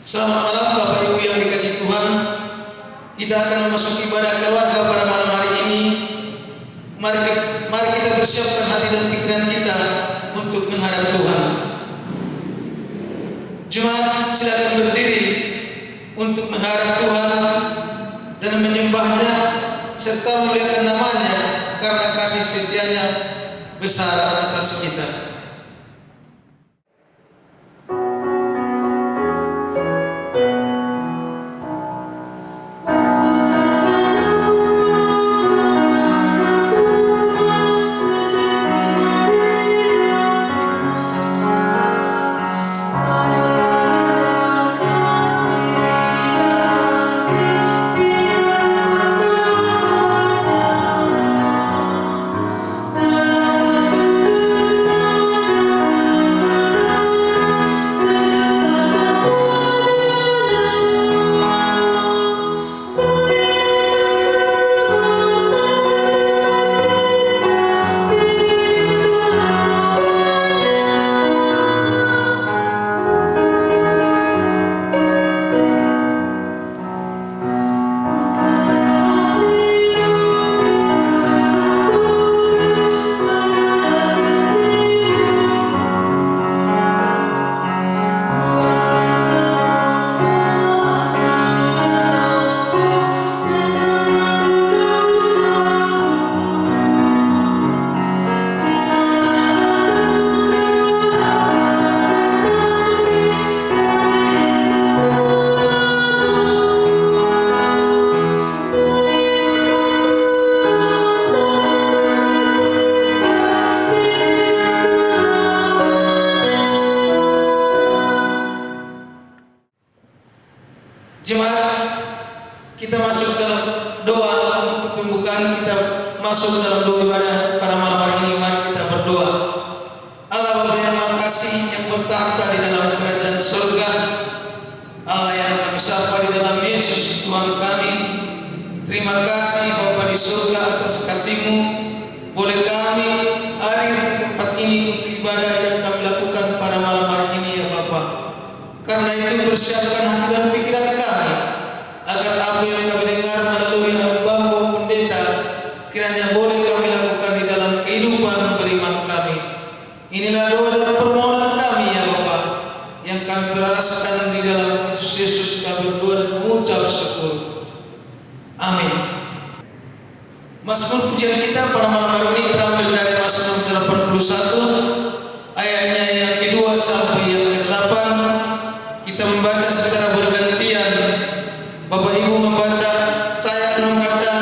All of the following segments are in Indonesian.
Selamat malam Bapak Ibu yang dikasihi Tuhan. Kita akan memasuki ibadah keluarga pada malam hari ini. Mari kita persiapkan hati dan pikiran kita untuk menghadap Tuhan. Jemaat, silakan berdiri untuk menghadap Tuhan dan menyembahnya serta memuliakan namanya karena kasih setianya besar atas kita. Jemaat, kita masuk dalam doa untuk pembukaan. Kita masuk dalam doa ibadah pada malam hari ini. Mari kita berdoa. Allah Bapa yang Maha Kasih, yang bertahta di dalam kerajaan surga, Allah yang kami sapa di dalam Yesus Tuhan kami, terima kasih Bapa di surga atas kasih-Mu. Boleh kami hadir di tempat ini untuk ibadah yang kami lakukan pada malam hari ini ya Bapa. Karena itu persiapkan hati dan pikiran kami agar apa yang kami dengar melalui hamba-Mu pendeta kiranya boleh kami lakukan di dalam kehidupan beriman kami. Inilah doa dan permohonan kami ya Bapa, yang kami beraskan di dalam Yesus kami berdoa dan mengucap syukur. Amin. Mazmur pujian kita pada malam hari ini terambil dari Mazmur 81 ayatnya yang kedua sampai yang ke-8. Kita membaca secara bergantian. Bapak Ibu membaca, saya akan membaca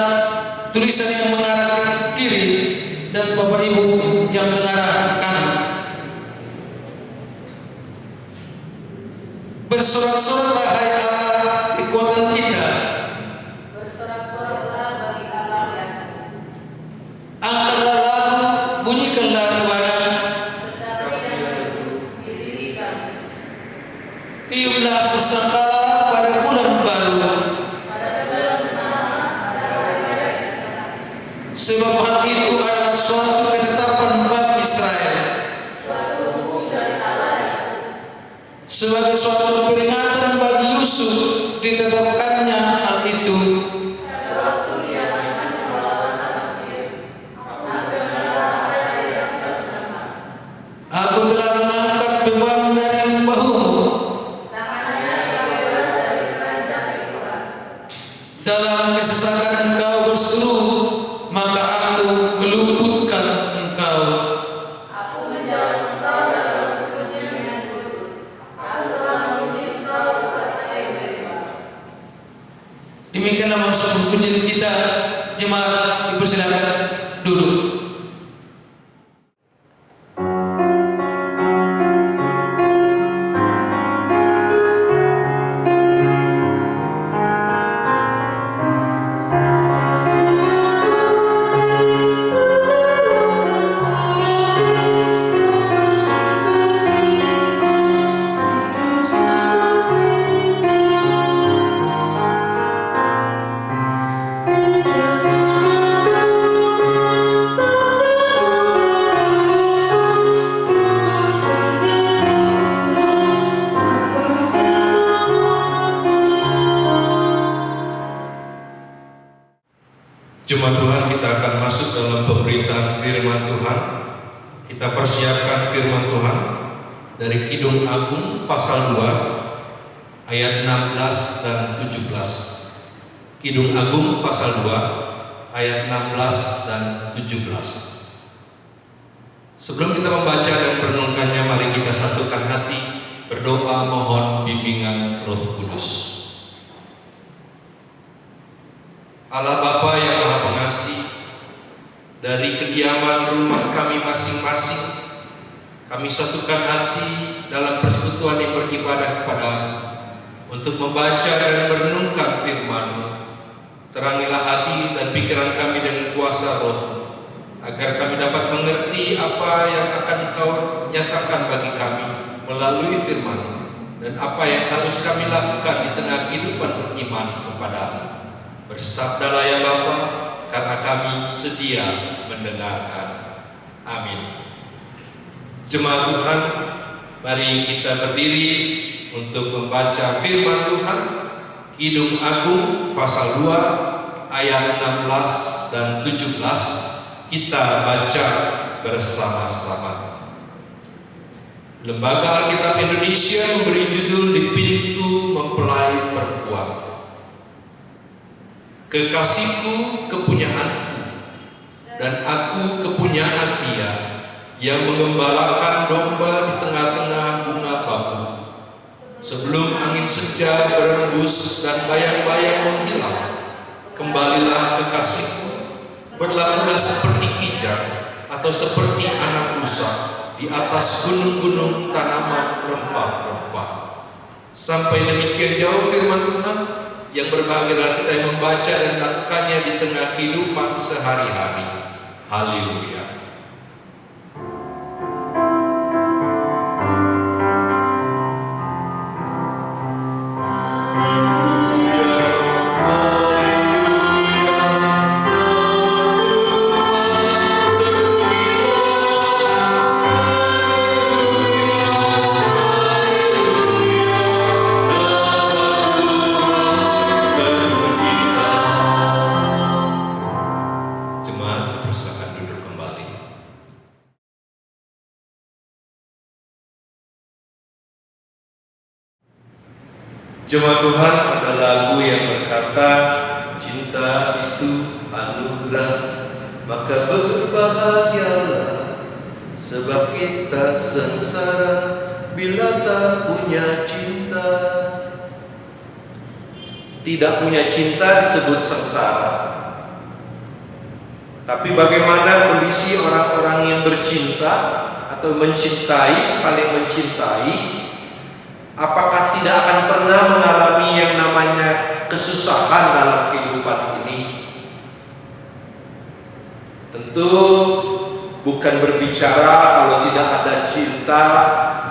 tulisan yang mengarah ke kiri dan Bapak Ibu yang mengarah ke kanan. Bersorak-soraklah hai Allah kekuatan kita. Bersorak-soraklah bagi Allah yang Angkatlah lagu, bunyikanlah ibadah. tetapi yang didirikan Tiuplah sesangkala pada bulan baru. pada bulan pertama pada hari raya yang telah Sebab hal itu adalah suatu ketetapan bagi Israel, suatu hukum dari Allah yang sebagai suatu peringatan bagi Yusuf ditetapkannya hal itu. pada waktu dia akan melawan tanah Mesir. Aku adalah bahasa yang pertama. Aku telah mengangkat beban dari bahumu. Tangannya bebas dari keranjang Firaun. Dalam kesesakan engkau berseru, maka aku meluputkan engkau. Aku menjawab engkau dalam serunya dengan jujur. Aku telah memuji engkau bukan air meriba. Demikianlah maksud pujian kita. Jemaat dipersilakan duduk. Ku mempersiapkan firman Tuhan dari Kidung Agung pasal 2 ayat 16 dan 17. Kidung Agung pasal 2 ayat 16 dan 17. Sebelum kita membaca dan merenungkannya, mari kita satukan hati berdoa mohon bimbingan Roh Kudus. Allah Bapa yang Maha Pengasih, dari kediaman rumah kami masing-masing, kami satukan hati dalam persekutuan yang beribadah kepada-Mu untuk membaca dan merenungkan firman-Mu. Terangilah hati dan pikiran kami dengan kuasa Roh, agar kami dapat mengerti apa yang akan Engkau nyatakan bagi kami melalui firman-Mu, dan apa yang harus kami lakukan di tengah kehidupan beriman kepada-Mu. Bersabdalah ya Bapa, karena kami sedia mendengarkan. Amin. Jemaat Tuhan, mari kita berdiri untuk membaca firman Tuhan. Kidung Agung pasal 2 ayat 16 dan 17. Kita baca bersama-sama. Lembaga Alkitab Indonesia memberi judul Di Pintu Mempelai Perempuan. Kekasihku kepunyaanku, dan aku kepunyaan Dia yang mengembalakan domba di tengah-tengah bunga bambu. Sebelum angin senja berembus dan bayang-bayang menghilang, kembalilah kekasihku, berlakulah seperti kijang atau seperti anak rusa di atas gunung-gunung tanaman rempah-rempah. Sampai demikian jauh firman Tuhan yang berbahagia kita yang membaca dan melakukannya di tengah kehidupan sehari-hari. Haleluya. Jemaat Tuhan, ada lagu yang berkata, cinta itu anugerah, maka berbahagialah, sebab kita sengsara bila tak punya cinta. Tidak punya cinta disebut sengsara. Tapi bagaimana kondisi orang-orang yang bercinta atau mencintai, saling mencintai? Apakah tidak akan pernah mengalami yang namanya kesusahan dalam kehidupan ini? Tentu bukan berbicara kalau tidak ada cinta,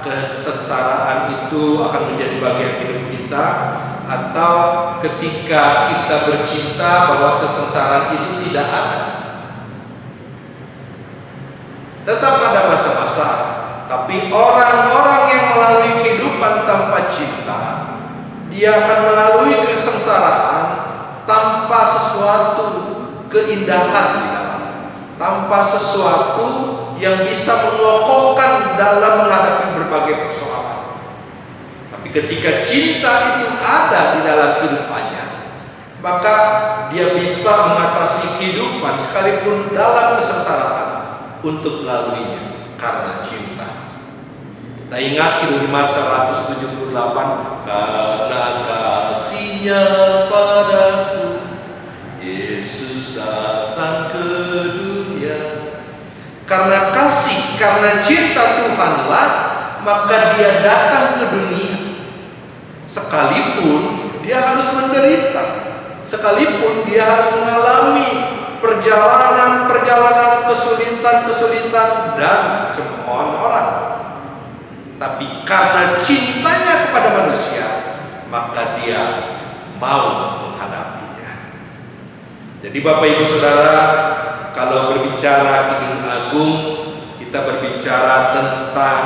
kesengsaraan itu akan menjadi bagian hidup kita, atau ketika kita bercinta bahwa kesengsaraan itu tidak ada. Tetap ada masa-masa. Tapi orang-orang yang melalui kehidupan tanpa cinta, dia akan melalui kesengsaraan tanpa sesuatu keindahan di dalamnya, tanpa sesuatu yang bisa mengokohkan dalam menghadapi berbagai persoalan. Tapi ketika cinta itu ada di dalam kehidupannya, maka dia bisa mengatasi kehidupan sekalipun dalam kesengsaraan untuk melaluinya karena cinta. Kita ingat Kidung 178, karena kasih-Nya padaku, Yesus datang ke dunia. Karena kasih, karena cinta Tuhanlah, maka Dia datang ke dunia. Sekalipun Dia harus menderita, sekalipun Dia harus mengalami perjalanan kesulitan dan cemoohan orang. Tapi karena cintanya kepada manusia, maka Dia mau menghadapinya. Jadi Bapak Ibu Saudara, kalau berbicara Kidung Agung, kita berbicara tentang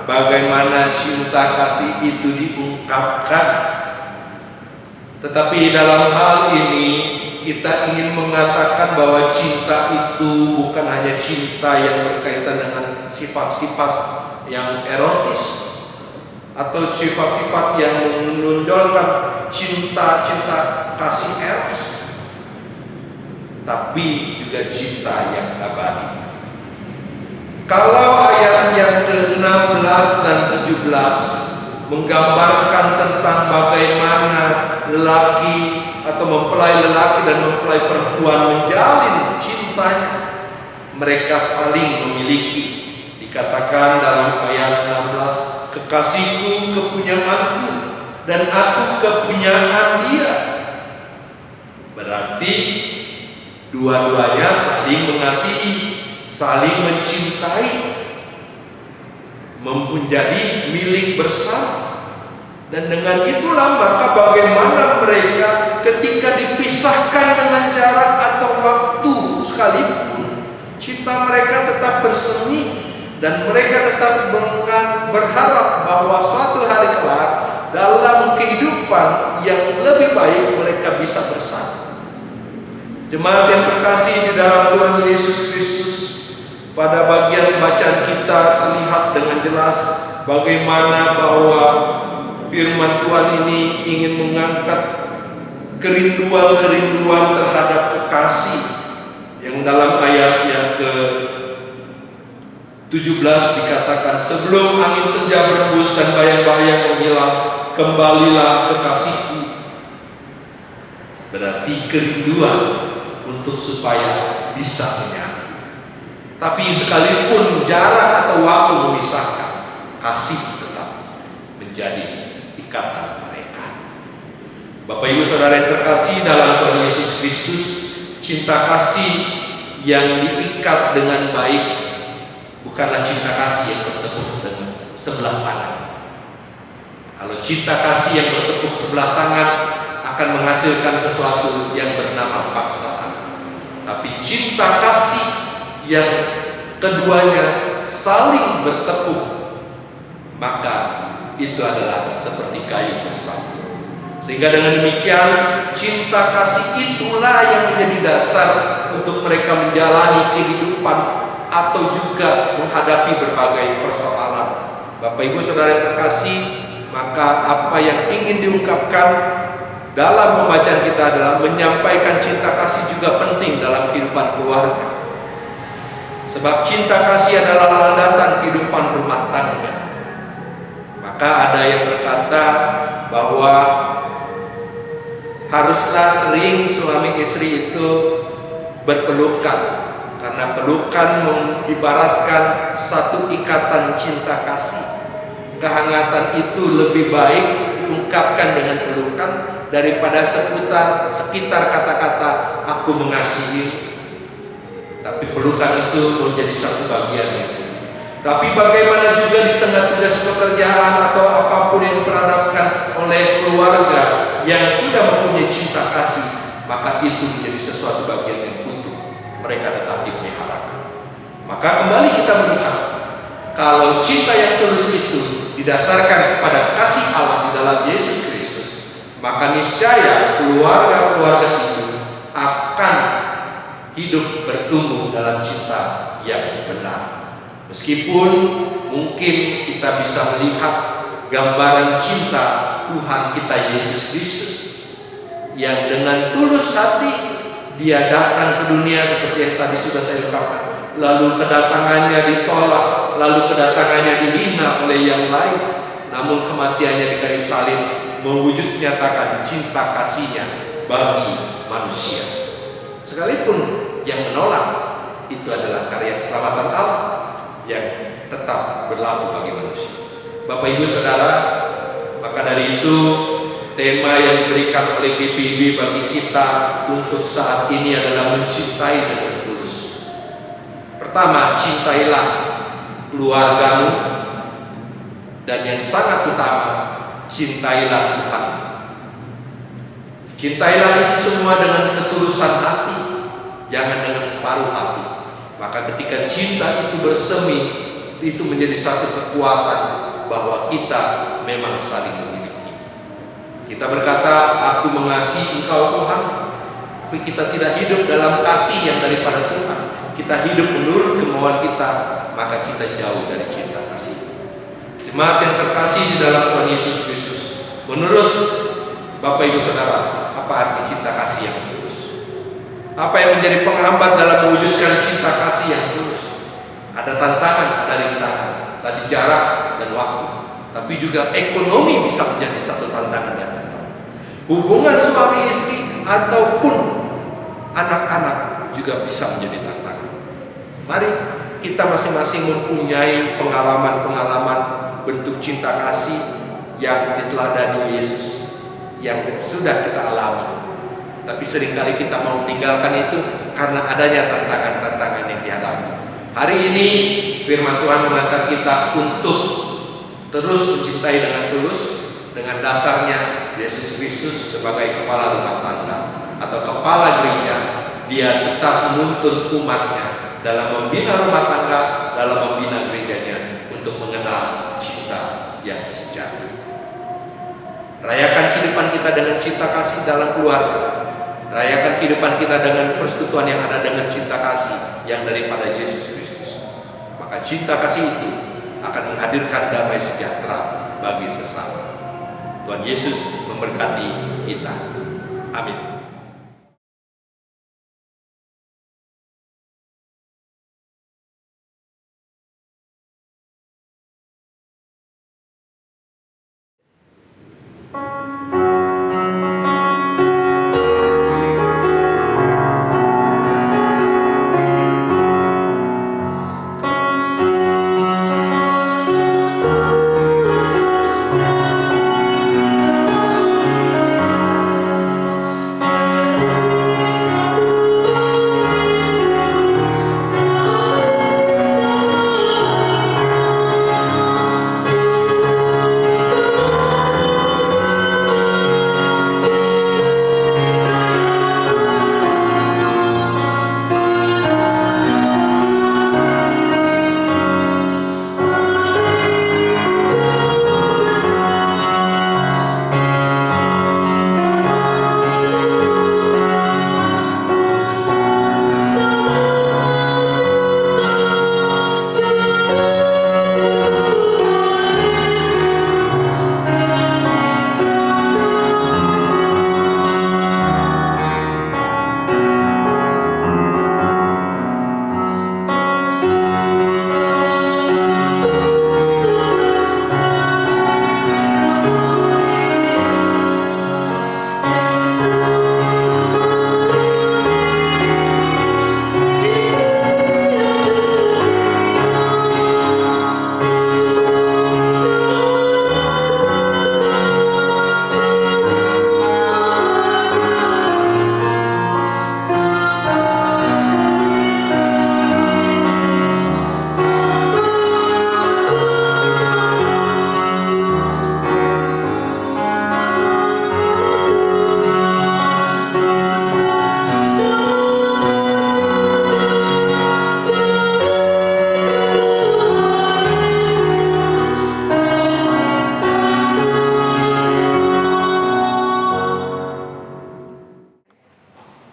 bagaimana cinta kasih itu diungkapkan. Tetapi dalam hal ini kita ingin mengatakan bahwa cinta itu bukan hanya cinta yang berkaitan dengan sifat-sifat yang erotis atau sifat-sifat yang menonjolkan cinta kasih eros, tapi juga cinta yang abadi. Kalau ayat yang ke-16 dan 17 menggambarkan tentang bagaimana lelaki atau mempelai lelaki dan mempelai perempuan menjalin cintanya, mereka saling memiliki. Dikatakan dalam ayat 16, kekasihku kepunyaanku dan aku kepunyaan dia. Berarti dua-duanya saling mengasihi, saling mencintai, menjadi milik bersama. Dan dengan itulah maka bagaimana mereka ketika dipisahkan dengan jarak atau waktu sekalipun, cinta mereka tetap bersemi dan mereka tetap berharap bahwa suatu hari kelak dalam kehidupan yang lebih baik mereka bisa bersama. Jemaat yang terkasih di dalam Tuhan Yesus Kristus, pada bagian bacaan kita terlihat dengan jelas bagaimana bahwa firman Tuhan ini ingin mengangkat kerinduan-kerinduan terhadap kekasih yang dalam ayat yang ke-17 dikatakan, sebelum angin senja berembus dan bayang-bayang menghilang, kembalilah kekasihku. Berarti kerinduan untuk supaya bisa menyatu. Tapi sekalipun jarak atau waktu memisahkan, kasih tetap menjadi ikatan mereka. Bapak Ibu Saudara yang terkasih dalam Tuhan Yesus Kristus, cinta kasih yang diikat dengan baik bukanlah cinta kasih yang bertepuk dengan sebelah tangan. Kalau cinta kasih yang bertepuk sebelah tangan akan menghasilkan sesuatu yang bernama paksaan. Tapi cinta kasih yang keduanya saling bertepuk, maka itu adalah seperti kayu bersama. Sehingga dengan demikian cinta kasih itulah yang menjadi dasar untuk mereka menjalani kehidupan atau juga menghadapi berbagai persoalan. Bapak Ibu Saudara yang terkasih, maka apa yang ingin diungkapkan dalam pembacaan kita adalah menyampaikan cinta kasih juga penting dalam kehidupan keluarga. Sebab cinta kasih adalah landasan kehidupan rumah tangga. Maka ada yang berkata bahwa haruslah sering suami istri itu berpelukan, karena pelukan mengibaratkan satu ikatan cinta kasih. Kehangatan itu lebih baik diungkapkan dengan pelukan daripada sekitar kata-kata aku mengasihi. Tapi pelukan itu menjadi satu bagian yang penting. Tapi bagaimana juga di tengah tugas pekerjaan atau apapun yang diperhadapkan oleh keluarga yang sudah mempunyai cinta kasih, maka itu menjadi sesuatu bagian yang utuh. Mereka tetap dipeliharakan. Maka kembali kita melihat, kalau cinta yang tulus itu didasarkan kepada kasih Allah di dalam Yesus Kristus, maka niscaya keluarga-keluarga itu akan hidup bertumbuh dalam cinta yang benar. Meskipun mungkin kita bisa melihat gambaran cinta Tuhan kita Yesus Kristus yang dengan tulus hati dia datang ke dunia seperti yang tadi sudah saya ungkapkan. Lalu kedatangannya ditolak, lalu kedatangannya dihina oleh yang lain, namun kematiannya di kayu salib mewujud nyatakan cinta kasihnya bagi manusia. Sekalipun yang menolak itu adalah karya keselamatan Allah yang tetap berlaku bagi manusia. Bapak Ibu Saudara, maka dari itu tema yang diberikan oleh GPIB bagi kita untuk saat ini adalah mencintai dengan tulus. Pertama, cintailah keluargamu, dan yang sangat utama, cintailah Tuhan. Cintailah itu semua dengan ketulusan hati, jangan dengan separuh hati. Maka ketika cinta itu bersemi, itu menjadi satu kekuatan bahwa kita memang saling memiliki. Kita berkata, aku mengasihi Engkau Tuhan, Tapi kita tidak hidup dalam kasih yang daripada Tuhan, kita hidup menurut kemauan kita, maka kita jauh dari cinta kasih. Jemaat yang terkasih di dalam Tuhan Yesus Kristus, menurut Bapak Ibu Saudara, apa arti cinta kasih yang tulus? Apa yang menjadi penghambat dalam mewujudkan cinta kasih yang tulus? Ada tantangan, ada rintangan, tadi jarak dan waktu, tapi juga ekonomi bisa menjadi satu tantangan dan tantangan. Hubungan suami istri ataupun anak-anak juga bisa menjadi tantangan. Mari kita masing-masing mempunyai pengalaman-pengalaman bentuk cinta kasih yang diteladani Yesus, yang sudah kita alami. Tapi seringkali kita mau meninggalkan itu karena adanya tantangan-tantangan yang dihadapi. Hari ini firman Tuhan mengantar kita untuk terus mencintai dengan tulus, dengan dasarnya Yesus Kristus sebagai kepala rumah tangga atau kepala gereja. Dia tetap menuntun umatnya dalam membina rumah tangga, dalam membina gerejanya untuk mengenal cinta yang sejati. Rayakan kehidupan kita dengan cinta kasih dalam keluarga. Rayakan kehidupan kita dengan persekutuan yang ada dengan cinta kasih yang daripada Yesus Kristus. Maka cinta kasih itu akan menghadirkan damai sejahtera bagi sesama. Tuhan Yesus memberkati kita. Amin.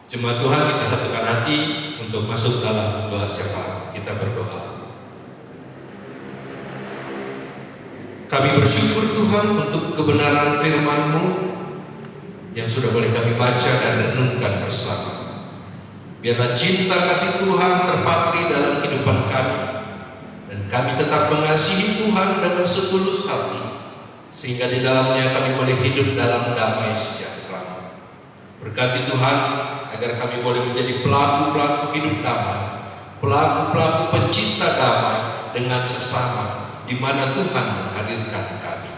Jemaat Tuhan, kita satukan hati untuk masuk dalam doa syafaat. Kita berdoa. Kami bersyukur Tuhan untuk kebenaran firman-Mu yang sudah boleh kami baca dan renungkan bersama. Biarlah cinta kasih Tuhan terpatri dalam kehidupan kami, dan kami tetap mengasihi Tuhan dengan setulus hati, sehingga di dalamnya kami boleh hidup dalam damai sejahtera. Berkati Tuhan agar kami boleh menjadi pelaku-pelaku hidup damai, pelaku-pelaku pencinta damai dengan sesama, di mana Tuhan menghadirkan kami.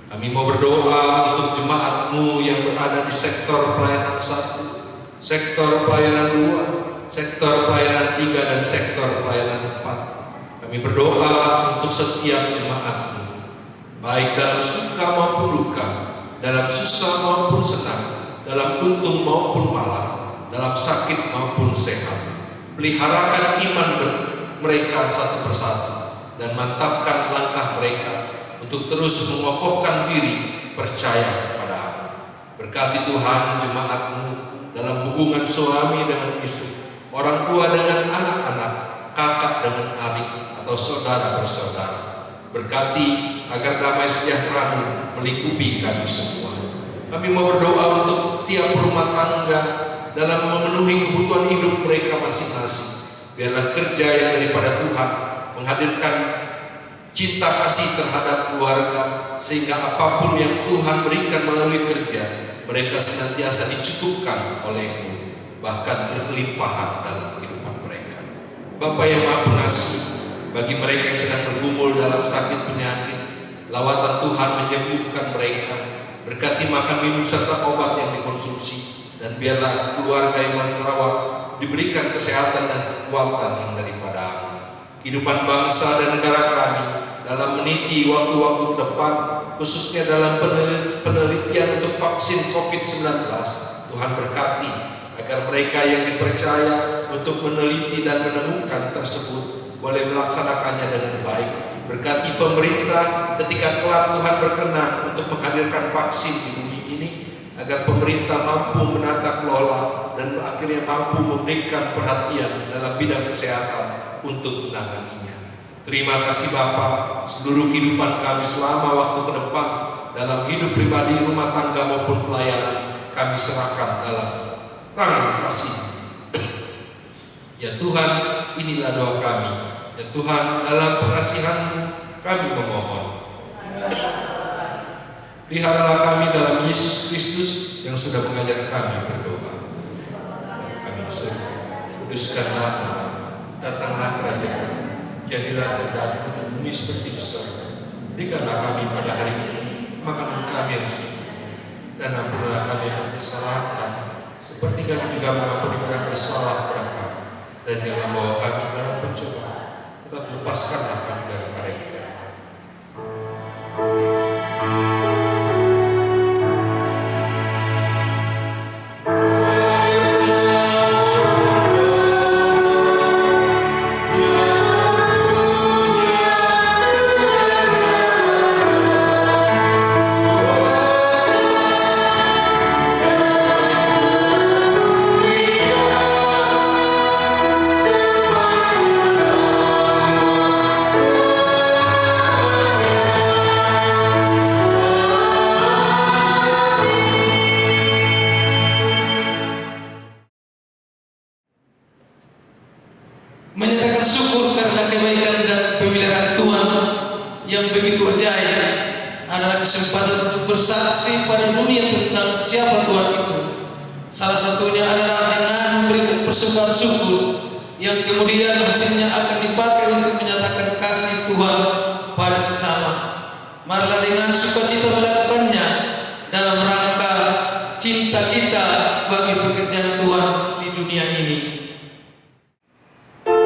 Kami mau berdoa untuk jemaat-Mu yang berada di sektor pelayanan 1, sektor pelayanan 2, sektor pelayanan 3, dan sektor pelayanan 4. Kami berdoa untuk setiap jemaat-Mu, baik dalam suka maupun duka, dalam susah maupun senang, dalam untung maupun malang, dalam sakit maupun sehat. Peliharakan iman mereka satu persatu, dan mantapkan langkah mereka untuk terus mengokohkan diri percaya pada-Mu. Berkati Tuhan jemaat-Mu dalam hubungan suami dengan istri, orang tua dengan anak-anak, kakak dengan adik, atau saudara bersaudara. Berkati agar damai sejahtera-Mu melingkupi kami semua. Kami mau berdoa untuk tiap rumah tangga dalam memenuhi kebutuhan hidup mereka masing-masing. Biarlah kerja yang daripada Tuhan menghadirkan cinta kasih terhadap keluarga, sehingga apapun yang Tuhan berikan melalui kerja, mereka senantiasa dicukupkan oleh-Mu, bahkan berkelimpahan dalam kehidupan mereka. Bapa yang Maha Pengasih, bagi mereka yang sedang bergumul dalam sakit penyakit, lawatan Tuhan menyembuhkan mereka. Berkati makan minum serta obat yang dikonsumsi, dan biarlah keluarga yang merawat diberikan kesehatan dan kekuatan yang daripada-Mu. Kehidupan bangsa dan negara kami dalam meniti waktu-waktu depan, khususnya dalam penelitian untuk vaksin COVID-19, Tuhan berkati agar mereka yang dipercaya untuk meneliti dan menemukan tersebut boleh melaksanakannya dengan baik. Berkati pemerintah ketika kelak Tuhan berkenan untuk menghadirkan vaksin di bumi ini, agar pemerintah mampu menata kelola dan akhirnya mampu memberikan perhatian dalam bidang kesehatan untuk menanganinya. Terima kasih Bapa, seluruh kehidupan kami selama waktu ke depan, dalam hidup pribadi, rumah tangga maupun pelayanan, kami serahkan dalam tangan kasih. Ya Tuhan, inilah doa kami. Ya Tuhan, dalam pengasihan-Mu kami memohon. Peliharalah kami dalam Yesus Kristus yang sudah mengajar kami berdoa. Kami berdoa, kuduskanlah nama, datanglah kerajaan, jadilah kehendak-Mu di bumi seperti di surga. Berikanlah kami pada hari ini makanan kami yang secukupnya, dan ampunilah kami kesalahan kami, seperti kami juga mengampuni orang bersalah kepada kami. Dan jangan bawa kami dalam pencobaan, tetapi lepaskanlah kami daripada yang jahat. Menyatakan syukur karena kebaikan dan pemeliharaan Tuhan yang begitu ajaib adalah kesempatan untuk bersaksi pada dunia tentang siapa Tuhan itu. Salah satunya adalah dengan memberikan persembahan syukur yang kemudian hasilnya akan dipakai untuk menyatakan kasih Tuhan pada sesama. Marilah dengan sukacita melakukannya dalam rangka cinta kita bagi pekerjaan Tuhan di dunia ini. Ku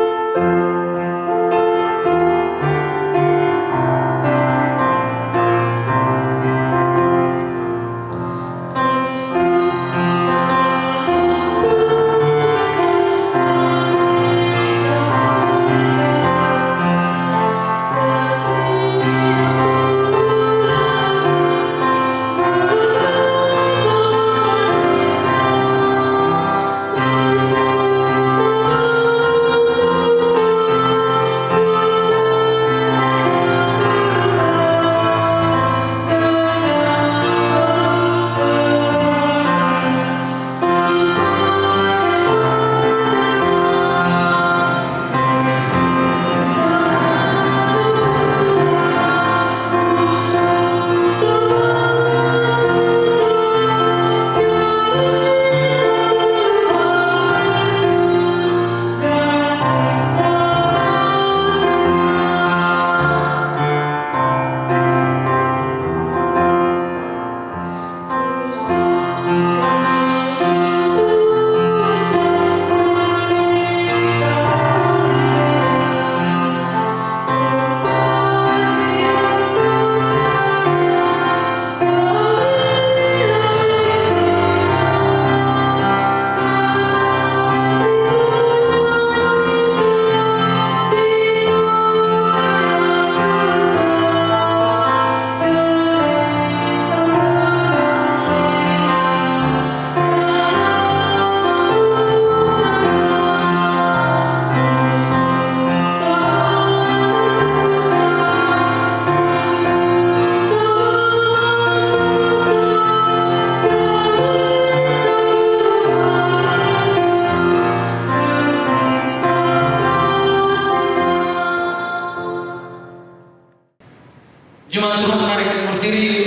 Tuhan, mari kita berdiri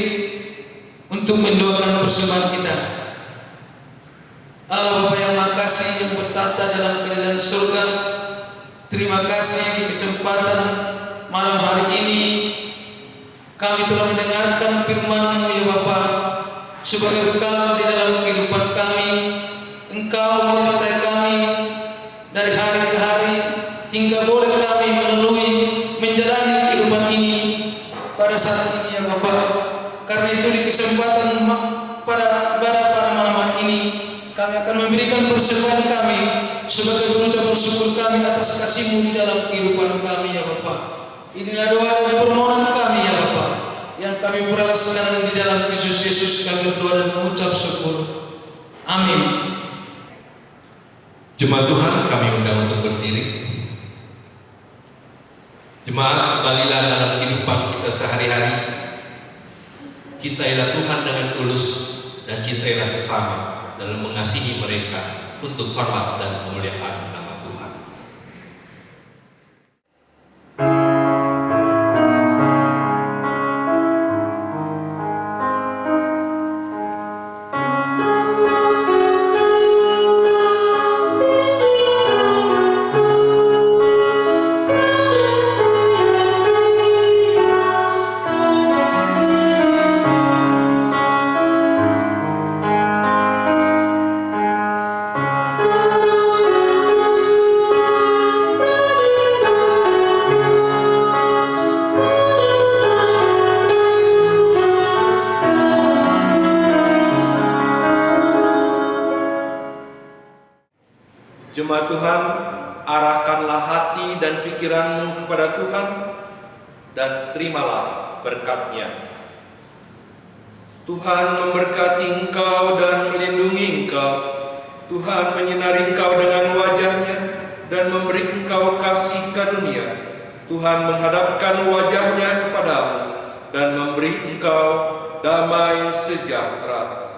untuk mendoakan persembahan kita. Allah Bapa yang Maha Kasih yang bertata dalam kerajaan surga, terima kasih di kesempatan malam hari ini kami telah mendengarkan firman-Mu ya Bapa, sebagai bekal di dalam kehidupan kami. Engkau menyertai kami dari hari ke hari hingga boleh kami menjalani kehidupan ini pada saat ini ya Bapa. Karena itu di kesempatan pada malam hari ini kami akan memberikan persembahan kami sebagai pengucapan syukur kami atas kasih-Mu di dalam kehidupan kami ya Bapa. Inilah doa dan permohonan kami ya Bapa, yang kami beralasan di dalam Kristus Yesus kami berdoa dan mengucap syukur. Amin. Jemaat Tuhan, kami undang untuk berdiri. Jemaat, kembalilah dalam kehidupan kita sehari-hari. Cintailah Tuhan dengan tulus dan cintailah sesama dalam mengasihi mereka untuk hormat dan kemuliaan nama Tuhan. Jemaat Tuhan, arahkanlah hati dan pikiranmu kepada Tuhan dan terimalah berkat-Nya. Tuhan memberkati engkau dan melindungi engkau. Tuhan menyinari engkau dengan wajah-Nya dan memberi engkau kasih karunia. Tuhan menghadapkan wajah-Nya kepadamu dan memberi engkau damai sejahtera.